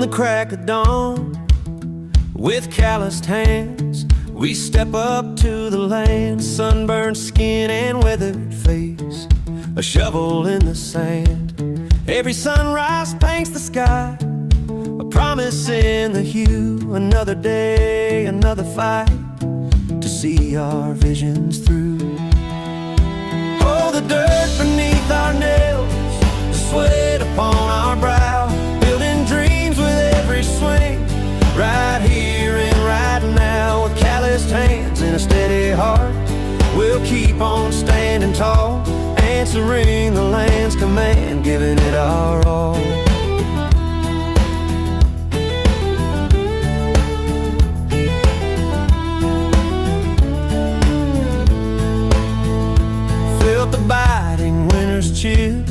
the crack of dawn, with calloused hands, we step up to the land. Sunburned skin and weathered face, a shovel in the sand. Every sunrise paints the sky, a promise in the hue. Another day, another fight, to see our visions through. Oh, the dirt beneath our nails, the sweat upon our brow, building dreams with every swing, right here and right now. With calloused hands and a steady heart, we'll keep on standing tall, answering the land's command, giving it our all. Felt the biting winter's chill,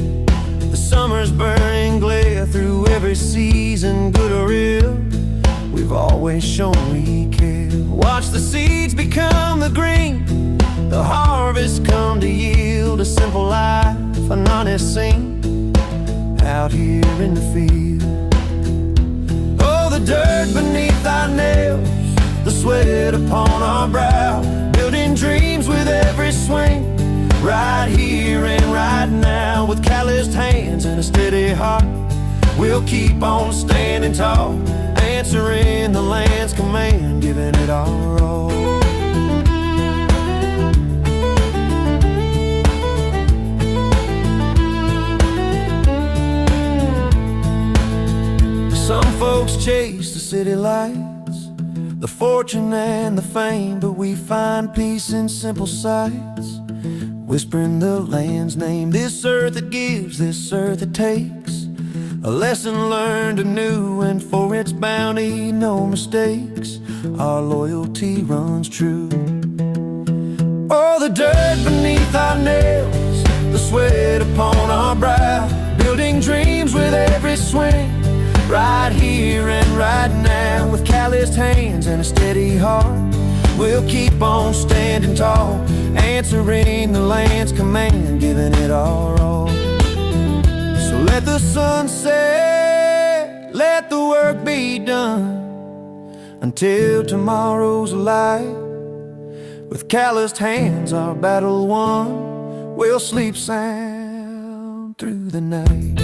the summer's burning glare. Through every season, good or ill, we've always shown we care. Watch the seeds become the green, the harvest come to yield. A simple life, an honest scene, out here in the field. Oh, the dirt beneath our nails, the sweat upon our brow, building dreams with every swing, right here and right now. With calloused hands and a steady heart, we'll keep on standing tall, answering the land's command, giving it our all. Some folks chase the city lights, the fortune and the fame, but we find peace in simple sights, whispering the land's name. This earth it gives, this earth it takes, a lesson learned anew, and for its bounty no mistakes, our loyalty runs true. Oh, the dirt beneath our nails, the sweat upon our brow, building dreams with every swing, right here and right now. With calloused hands and a steady heart, we'll keep on standing tall, answering the land's command, giving it our all. So let the sun set, let the work be done, until tomorrow's light. With calloused hands, our battle won, we'll sleep sound through the night.